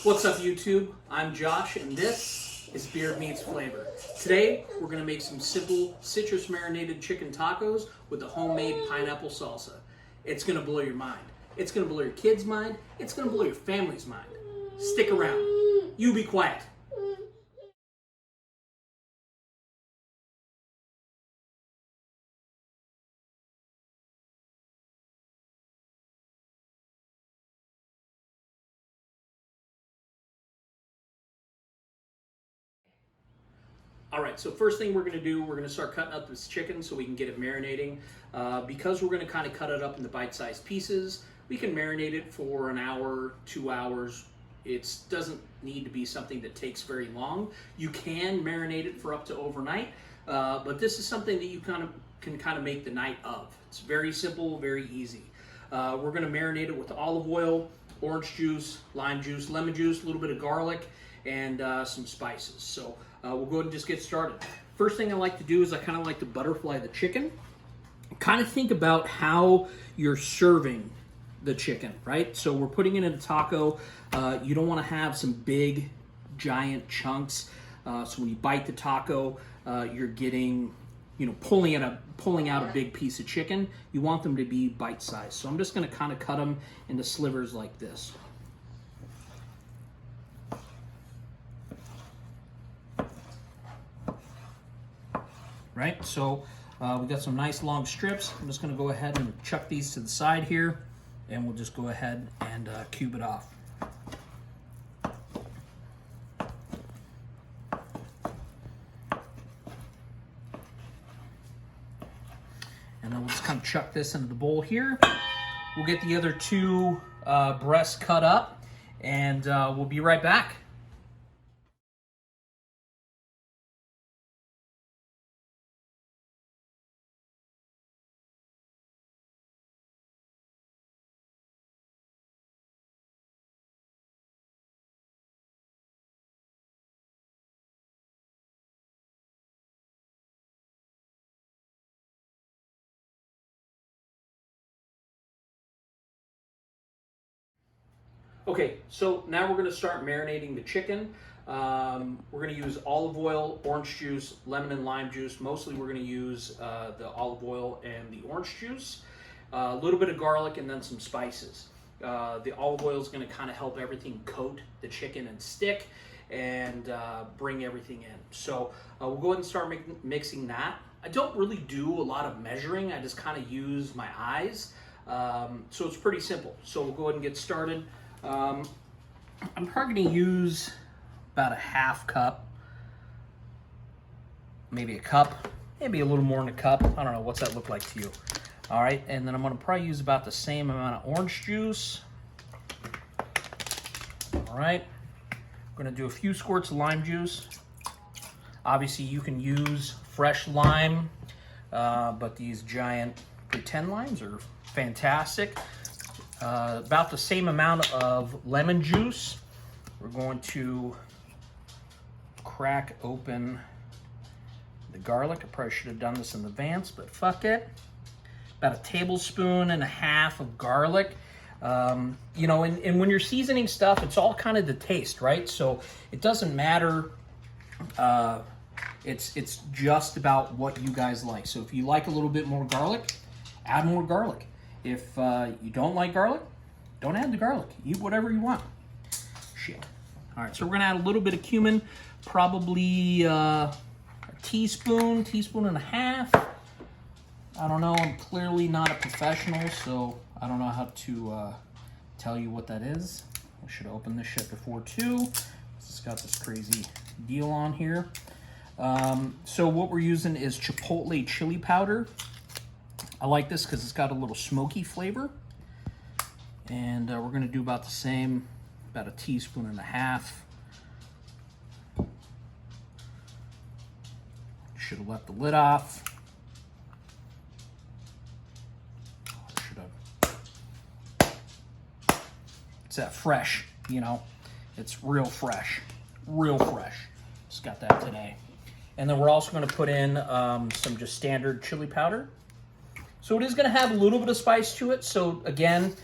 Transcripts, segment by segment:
What's up, YouTube? I'm Josh, and this is Beard Meets Flavor. Today, we're going to make some simple citrus marinated chicken tacos with a homemade pineapple salsa. It's going to blow your mind. It's going to blow your kids' mind. It's going to blow your family's mind. Stick around. You be quiet. All right, so first thing we're going to do, we're going to start cutting up this chicken so we can get it marinating. Because we're going to kind of cut it up into bite-sized pieces, we can marinate it for an hour, 2 hours. It doesn't need to be something that takes very long. You can marinate it for up to overnight, but this is something that you can make the night of. It's very simple, very easy. We're going to marinate it with olive oil, orange juice, lime juice, lemon juice, a little bit of garlic, and some spices. So we'll go ahead and just get started. First thing I like to do is I kind of like to butterfly the chicken. Kind of think about how you're serving the chicken, right? So we're putting it in a taco. You don't want to have some big, giant chunks. So when you bite the taco, you're getting, pulling out a big piece of chicken. You want them to be bite-sized. So I'm just going to kind of cut them into slivers like this. Right, so we got some nice long strips. I'm just going to go ahead and chuck these to the side here, and we'll just go ahead and cube it off. And then we'll just kind of chuck this into the bowl here. We'll get the other two breasts cut up, and we'll be right back. Okay, so now we're going to start marinating the chicken. We're going to use olive oil, orange juice, lemon and lime juice. Mostly we're going to use the olive oil and the orange juice. A little bit of garlic and then some spices. The olive oil is going to kind of help everything coat the chicken and stick and bring everything in. So we'll go ahead and start mixing that. I don't really do a lot of measuring. I just kind of use my eyes. So it's pretty simple. So we'll go ahead and get started. I'm probably going to use about a half cup, maybe a cup, maybe a little more than a cup. I don't know. What's that look like to you? All right, and then I'm going to probably use about the same amount of orange juice. All right, I'm going to do a few squirts of lime juice. Obviously, you can use fresh lime, but these giant pretend limes are fantastic. About the same amount of lemon juice. We're going to crack open the garlic. I probably should have done this in advance, but fuck it. About a tablespoon and a half of garlic. And when you're seasoning stuff, it's all kind of the taste, right? So it doesn't matter. It's just about what you guys like. So if you like a little bit more garlic, add more garlic. If you don't like garlic, don't add the garlic. Eat whatever you want. Shit. All right, so we're going to add a little bit of cumin, probably a teaspoon and a half. I don't know. I'm clearly not a professional, so I don't know how to tell you what that is. I should have opened this shit before, too. It's got this crazy deal on here. So what we're using is Chipotle chili powder. I like this because it's got a little smoky flavor. And we're going to do about the same, about a teaspoon and a half. Should have left the lid off. Should have. It's that fresh, It's real fresh. Real fresh. Just got that today. And then we're also going to put in some just standard chili powder. So it is going to have a little bit of spice to it. So again,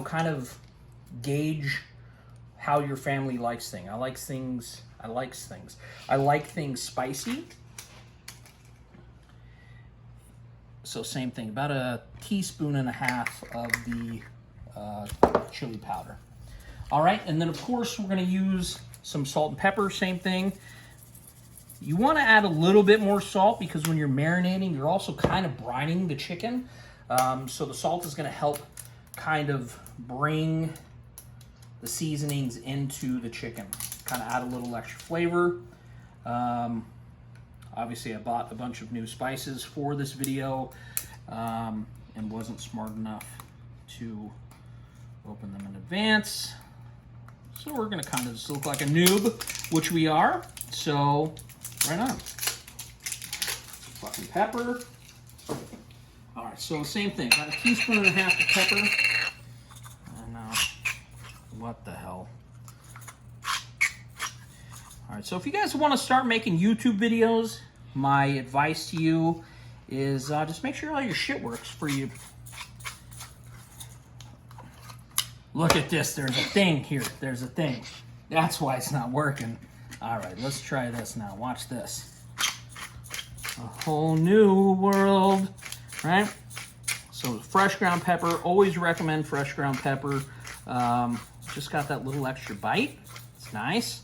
kind of gauge how your family likes things. I like things spicy. So same thing, about a teaspoon and a half of the chili powder. All right, and then of course we're gonna use some salt and pepper, same thing. You wanna add a little bit more salt because when you're marinating, you're also kind of brining the chicken. So the salt is gonna help kind of bring the seasonings into the chicken. Kind of add a little extra flavor. Obviously I bought a bunch of new spices for this video and wasn't smart enough to open them in advance. So we're gonna kind of just look like a noob, which we are. So, right on. Fucking pepper. All right, so same thing, about a teaspoon and a half of pepper. And what the hell? All right, so if you guys want to start making YouTube videos, my advice to you is just make sure all your shit works for you. Look at this, there's a thing here, there's a thing. That's why it's not working. All right, let's try this now, watch this. A whole new world, right? So fresh ground pepper, always recommend fresh ground pepper. Just got that little extra bite, it's nice.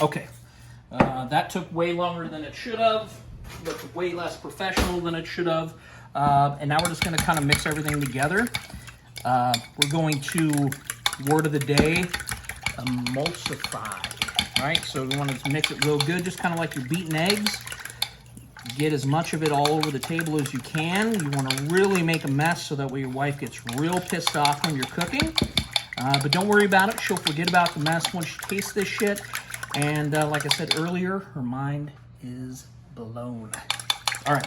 Okay, that took way longer than it should have, looked way less professional than it should have. And now we're just gonna kind of mix everything together. We're going to, word of the day, emulsify, right? So we want to mix it real good, just kind of like you're beating eggs. Get as much of it all over the table as you can. You want to really make a mess so that way your wife gets real pissed off when you're cooking. But don't worry about it, she'll forget about the mess once she tastes this shit. And like I said earlier, her mind is blown. All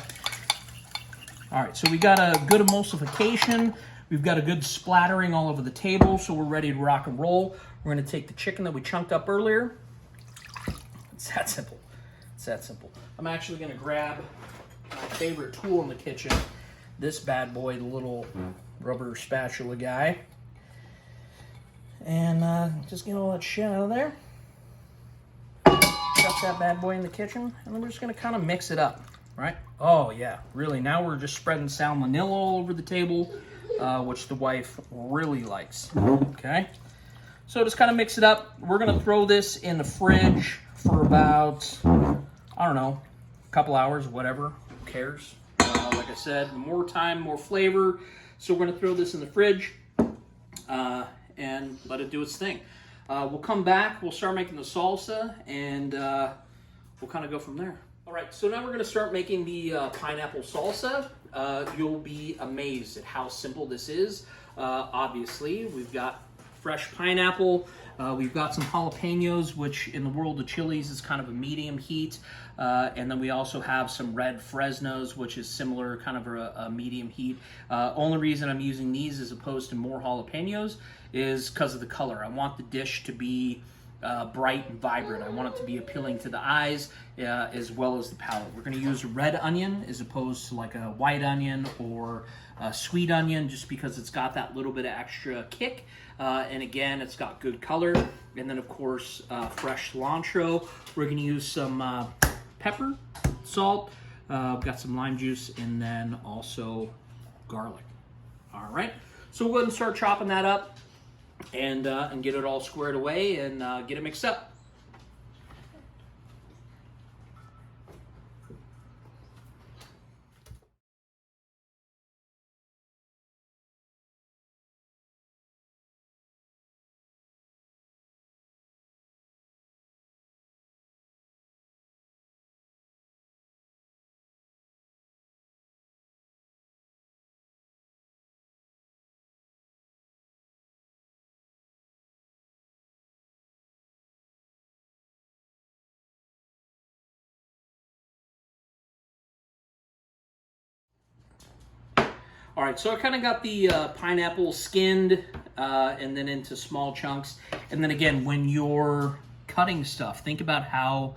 right, so we got a good emulsification. We've got a good splattering all over the table, so we're ready to rock and roll. We're gonna take the chicken that we chunked up earlier. It's that simple, it's that simple. I'm actually gonna grab my favorite tool in the kitchen, this bad boy, the little rubber spatula guy. And just get all that shit out of there. Stuff that bad boy in the kitchen, and then we're just gonna kind of mix it up, right? Oh yeah, really, now we're just spreading salmonella all over the table, which the wife really likes, okay? So just kind of mix it up. We're gonna throw this in the fridge for about, I don't know, a couple hours, whatever, who cares? Like I said, more time, more flavor. So we're gonna throw this in the fridge and let it do its thing. We'll come back, we'll start making the salsa, and we'll kind of go from there. All right, so now we're going to start making the pineapple salsa. You'll be amazed at how simple this is. Obviously, we've got fresh pineapple. We've got some jalapenos, which in the world of chilies is kind of a medium heat. And then we also have some red Fresnos, which is similar, kind of a medium heat. Only reason I'm using these as opposed to more jalapenos is because of the color. I want the dish to be bright and vibrant. I want it to be appealing to the eyes as well as the palate. We're going to use red onion as opposed to like a white onion or a sweet onion, just because it's got that little bit of extra kick. And again, it's got good color. And then of course, fresh cilantro. We're going to use some pepper, salt, we've got some lime juice, and then also garlic. All right, so we'll go ahead and start chopping that up and get it all squared away and get it mixed up. All right, so I kind of got the pineapple skinned and then into small chunks. And then again, when you're cutting stuff, think about how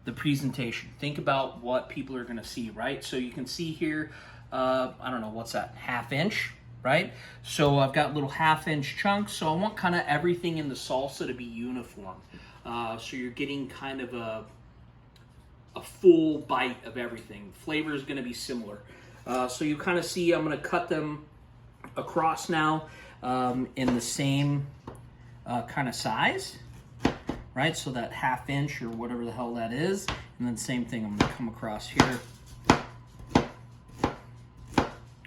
the presentation. Think about what people are gonna see, right? So you can see here, I don't know, what's that, 1/2 inch, right? So I've got little 1/2 inch chunks, so I want kind of everything in the salsa to be uniform. So you're getting kind of a full bite of everything. Flavor is gonna be similar. So you kind of see I'm gonna cut them across now in the same kind of size, right? So that 1/2 inch or whatever the hell that is. And then same thing, I'm gonna come across here.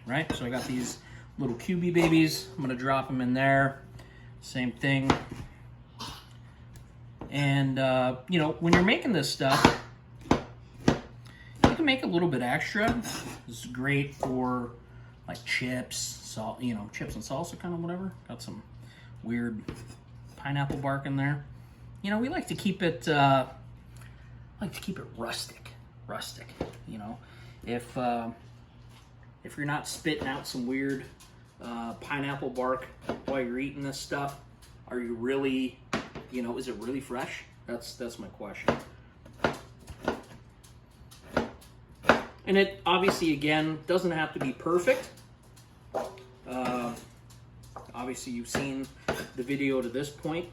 Right, so I got these little cubey babies. I'm gonna drop them in there. Same thing. And you know, when you're making this stuff, you can make a little bit extra. This is great for like chips, salt, you know, chips and salsa, kind of whatever. Got some weird pineapple bark in there. You know, we like to keep it rustic. You know, if you're not spitting out some weird pineapple bark while you're eating this stuff, are you really, you know, is it really fresh? That's my question. And it obviously, again, doesn't have to be perfect. Obviously, you've seen the video to this point,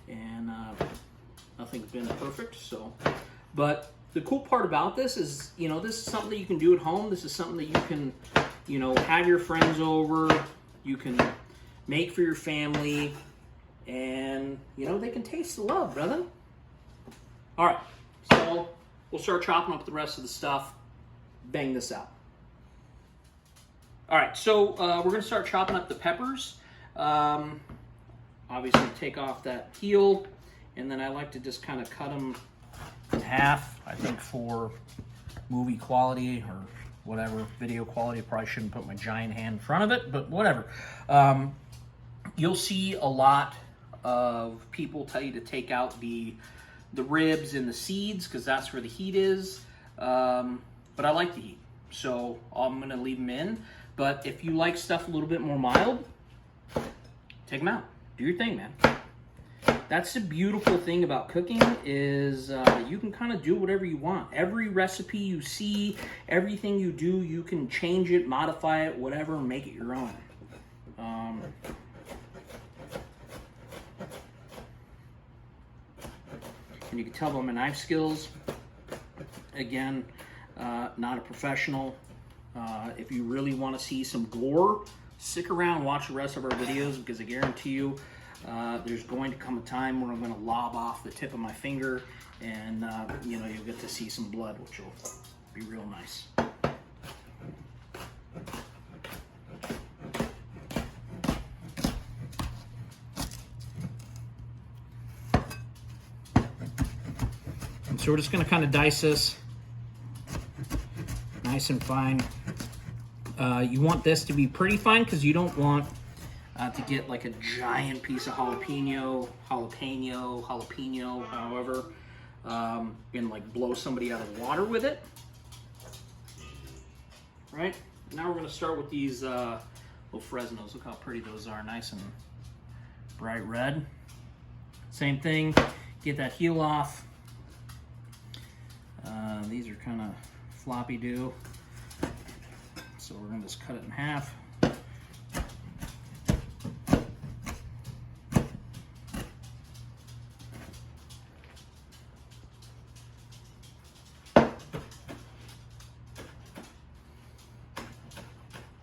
and nothing's been perfect. So, but the cool part about this is, you know, this is something that you can do at home. This is something that you can, you know, have your friends over. You can make for your family, and you know, they can taste the love, brother. All right, so we'll start chopping up the rest of the stuff. Bang this out. All right, so we're gonna start chopping up the peppers. Obviously take off that heel, and then I like to just kind of cut them in half. I think for movie quality or whatever, video quality, I probably shouldn't put my giant hand in front of it, but whatever. You'll see a lot of people tell you to take out the ribs and the seeds because that's where the heat is. But I like the heat, so I'm gonna leave them in. But if you like stuff a little bit more mild, take them out. Do your thing, man. That's the beautiful thing about cooking is you can kind of do whatever you want. Every recipe you see, everything you do, you can change it, modify it, whatever, and make it your own. And you can tell by my knife skills, again, not a professional. If you really want to see some gore, stick around, watch the rest of our videos, because I guarantee you there's going to come a time where I'm going to lob off the tip of my finger, and you know, you'll get to see some blood, which will be real nice. And so we're just going to kind of dice this nice and fine. You want this to be pretty fine because you don't want to get like a giant piece of jalapeno, however, and like blow somebody out of the water with it. Right? Now we're going to start with these little Fresnos. Look how pretty those are, nice and bright red. Same thing, get that heel off. These are kind of floppy do. So we're going to just cut it in half.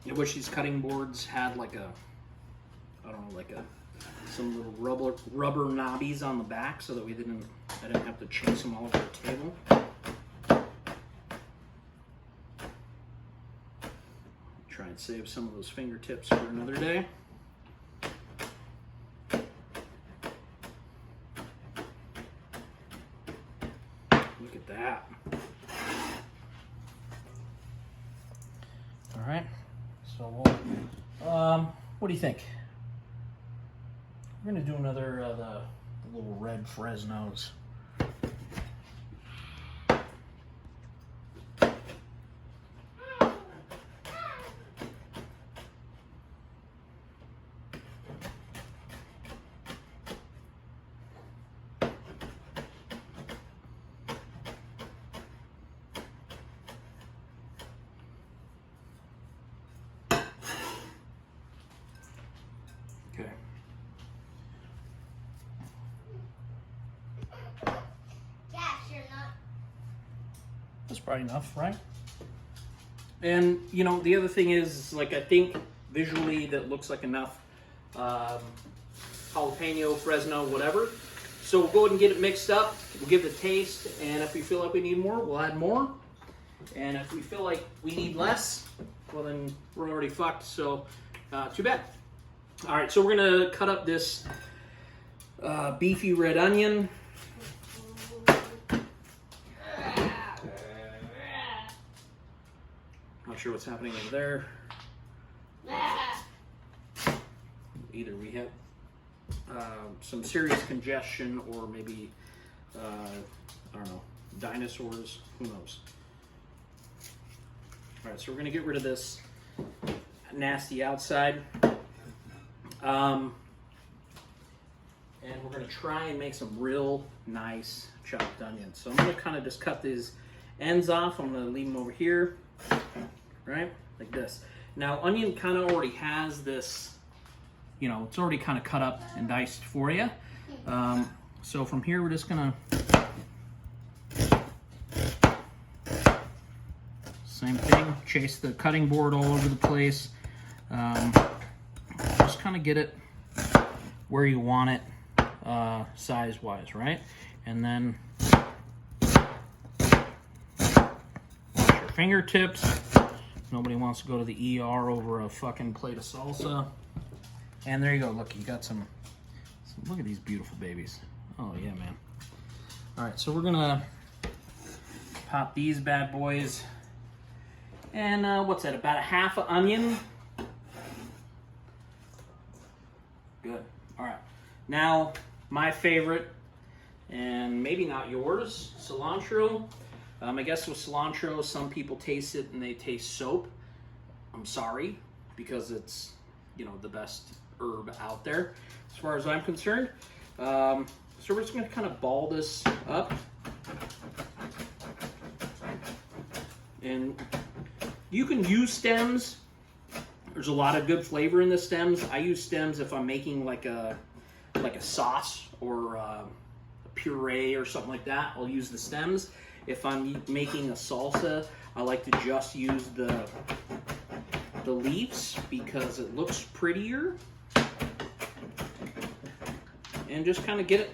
I wish these cutting boards had like a, I don't know, like some little rubber knobbies on the back so that I didn't have to chase them all over the table. Try and save some of those fingertips for another day. Look at that. All right, so we'll, what do you think? We're gonna do another the little red Fresnos. probably enough, right? And, you know, the other thing is, like, I think visually that looks like enough jalapeno, Fresno, whatever. So we'll go ahead and get it mixed up. We'll give it a taste, and if we feel like we need more, we'll add more. And if we feel like we need less, well, then we're already fucked, so too bad. All right, so we're gonna cut up this beefy red onion. Not sure what's happening over there. Either we have some serious congestion, or maybe, I don't know, dinosaurs, who knows. All right, so we're gonna get rid of this nasty outside. And we're gonna try and make some real nice chopped onions. So I'm gonna kind of just cut these ends off. I'm gonna leave them over here, right? Like this. Now, onion kind of already has this, you know, it's already kind of cut up and diced for you. So from here, we're just gonna, same thing, chase the cutting board all over the place. Just kind of get it where you want it, size-wise, right? And then watch your fingertips. Nobody wants to go to the ER over a fucking plate of salsa. And there you go. Look, you got some look at these beautiful babies. Oh, yeah, man. All right, so we're going to pop these bad boys. And what's that, about a half an onion? Good. All right. Now, my favorite, and maybe not yours, cilantro. I guess with cilantro, some people taste it and they taste soap. I'm sorry, because it's, you know, the best herb out there, as far as I'm concerned. So we're just going to kind of ball this up. And you can use stems. There's a lot of good flavor in the stems. I use stems if I'm making like a sauce or a puree or something like that. I'll use the stems. If I'm making a salsa, I like to just use the leaves because it looks prettier. And just kind of get it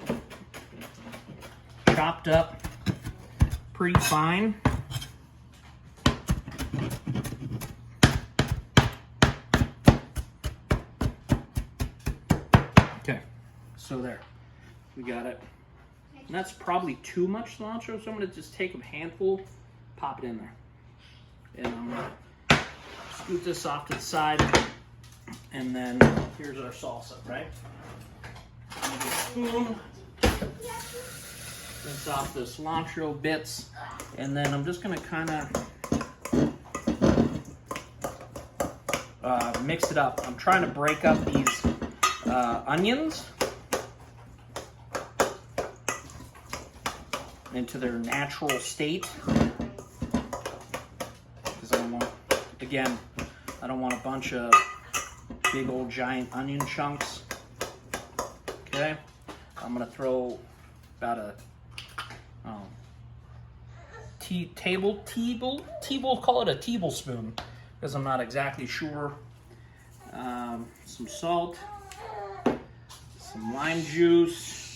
chopped up pretty fine. Okay, so there, we got it. And that's probably too much cilantro, so I'm going to just take a handful, pop it in there. And I'm going to scoot this off to the side. And then here's our salsa, right? I'm going to get a spoon, rinse off the cilantro bits, and then I'm just going to kind of mix it up. I'm trying to break up these onions into their natural state, because I don't want, again, I don't want a bunch of big old giant onion chunks. Okay, I'm gonna throw about a call it a tablespoon, because I'm not exactly sure. Some salt, some lime juice,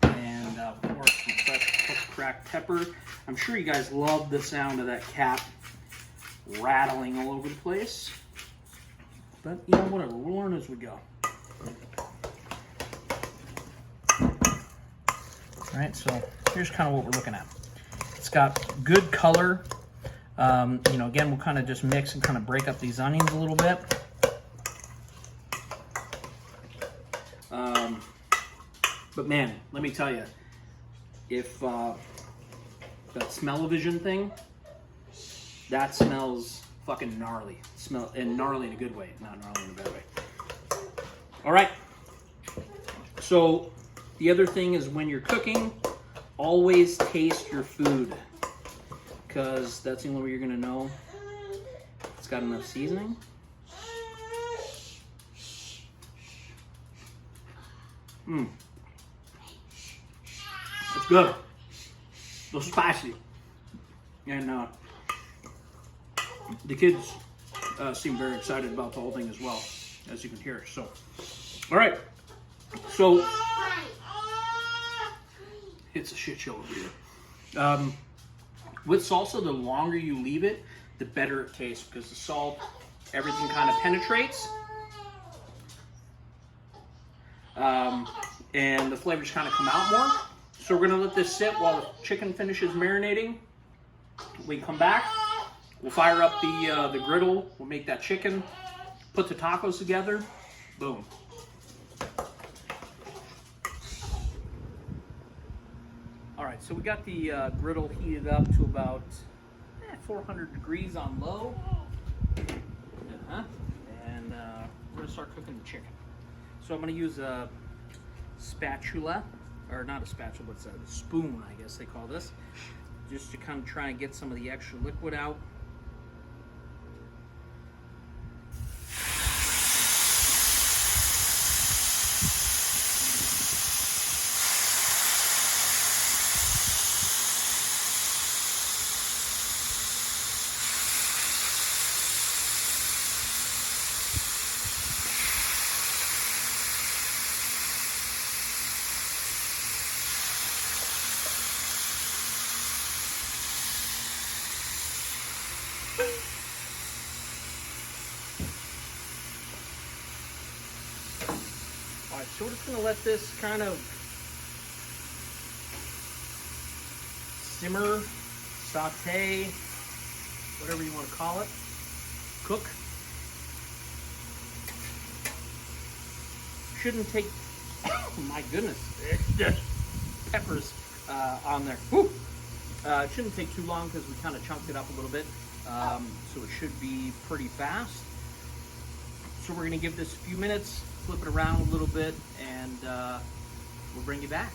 and of course some fresh cracked pepper. I'm sure you guys love the sound of that cat rattling all over the place. But, you know, whatever, we'll learn as we go. Alright, so here's kind of what we're looking at. It's got good color. You know, again, we'll kind of just mix and kind of break up these onions a little bit. But man, let me tell you, if that smell-o-vision thing, that smells fucking gnarly. And gnarly in a good way, not gnarly in a bad way. All right. So the other thing is, when you're cooking, always taste your food, because that's the only way you're gonna know it's got enough seasoning. It's good. So spicy. And the kids seem very excited about the whole thing as well, as you can hear. So, all right. So, it's a shit show over here. With salsa, the longer you leave it, the better it tastes, because the salt, everything kind of penetrates. And the flavors kind of come out more. So we're gonna let this sit while the chicken finishes marinating. We come back, we'll fire up the griddle, we'll make that chicken, put the tacos together, boom. All right, so we got the griddle heated up to about 400 degrees on low. And we're gonna start cooking the chicken. So I'm gonna use a spatula, or not a spatula, but it's a spoon, I guess they call this, just to kind of try and get some of the extra liquid out. All right, so we're just gonna let this kind of simmer, saute, whatever you want to call it, cook. Shouldn't take, oh my goodness, peppers on there. Whew. It shouldn't take too long because we kind of chunked it up a little bit, so it should be pretty fast. So we're gonna give this a few minutes, flip it around a little bit, and we'll bring you back.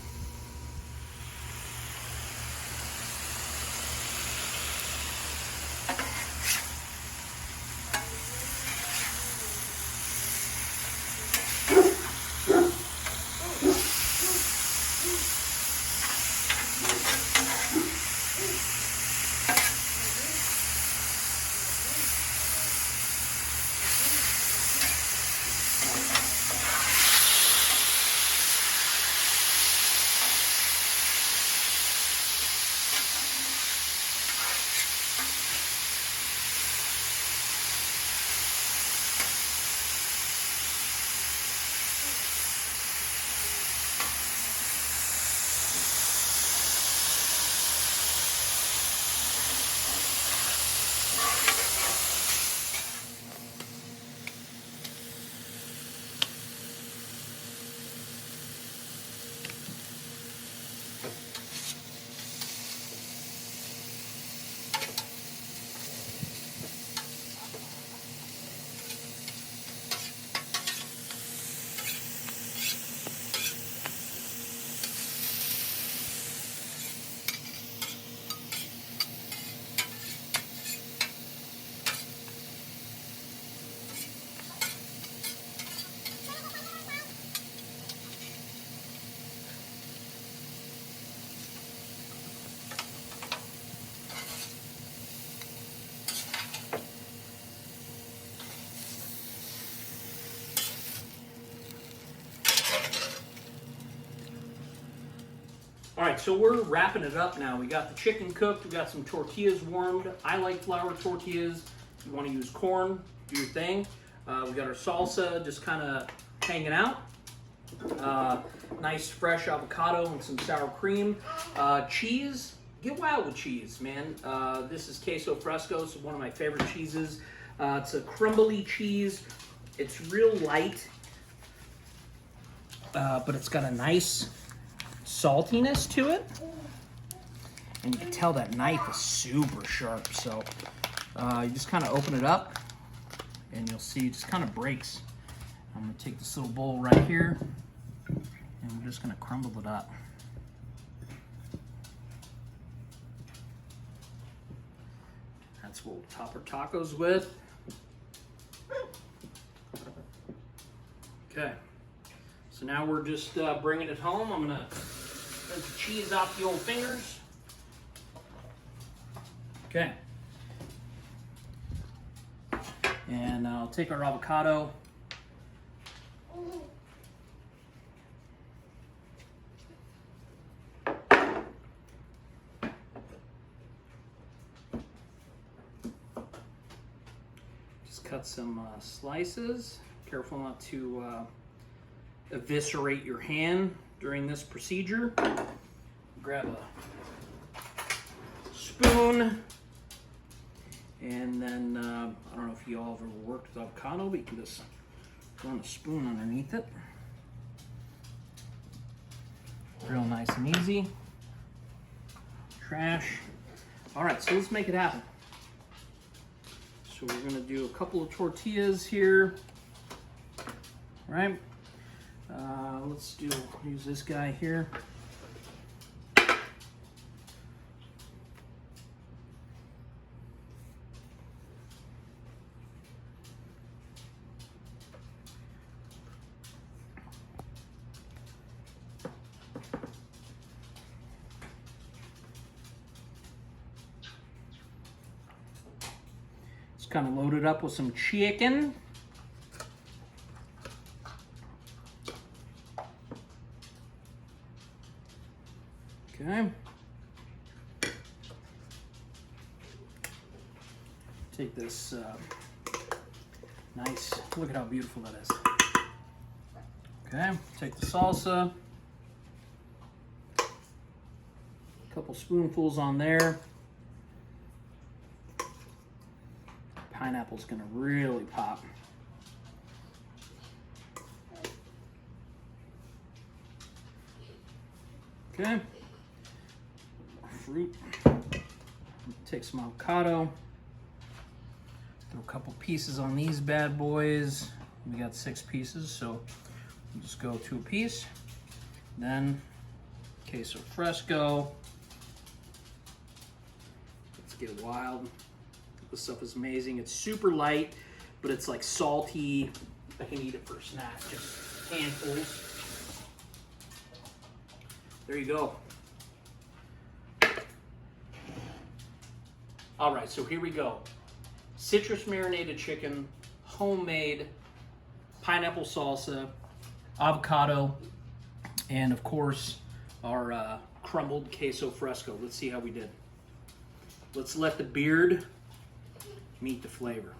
All right, so we're wrapping it up now. We got the chicken cooked, we got some tortillas warmed. I like flour tortillas. If you want to use corn, do your thing. We got our salsa just kind of hanging out. Nice fresh avocado and some sour cream. Cheese, get wild with cheese, man. This is queso fresco, so one of my favorite cheeses. It's a crumbly cheese. It's real light, but it's got a nice saltiness to it, and you can tell that knife is super sharp. So you just kind of open it up and you'll see it just kind of breaks. I'm gonna take this little bowl right here and we're just gonna crumble it up. That's what we'll top our tacos with. Okay, so now we're just bringing it home. I'm gonna let the cheese off the old fingers. Okay. And I'll take our avocado. Just cut some slices. Careful not to eviscerate your hand during this procedure. Grab a spoon. And then, I don't know if you all have ever worked with avocado, but you can just run a spoon underneath it. Real nice and easy. Trash. All right, so let's make it happen. So we're gonna do a couple of tortillas here, right? Let's use this guy here. Kind of loaded up with some chicken. Okay. Take this nice, look at how beautiful that is. Okay, take the salsa. A couple spoonfuls on there. Pineapple's gonna really pop. Okay. Fruit. Take some avocado. Throw a couple pieces on these bad boys. We got 6 pieces, so we'll just go 2 a piece. Then queso fresco. Let's get wild. This stuff is amazing. It's super light, but it's like salty. I can eat it for a snack, just handfuls. There you go. All right, so here we go. Citrus marinated chicken, homemade, pineapple salsa, avocado, and of course, our crumbled queso fresco. Let's see how we did. Let's let the beard meet the flavor.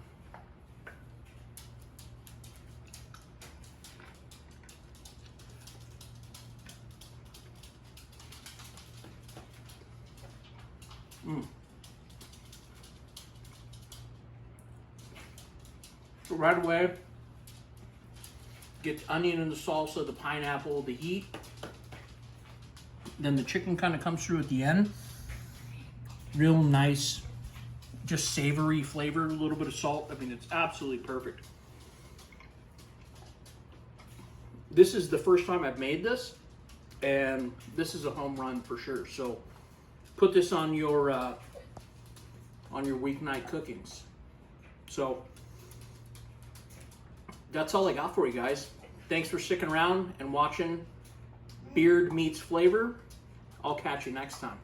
So right away, get the onion and the salsa, the pineapple, the heat. Then the chicken kind of comes through at the end. Real nice, just savory flavor, a little bit of salt. I mean, it's absolutely perfect. This is the first time I've made this, and this is a home run for sure. So put this on your weeknight cookings. So that's all I got for you guys. Thanks for sticking around and watching Beard Meets Flavor. I'll catch you next time.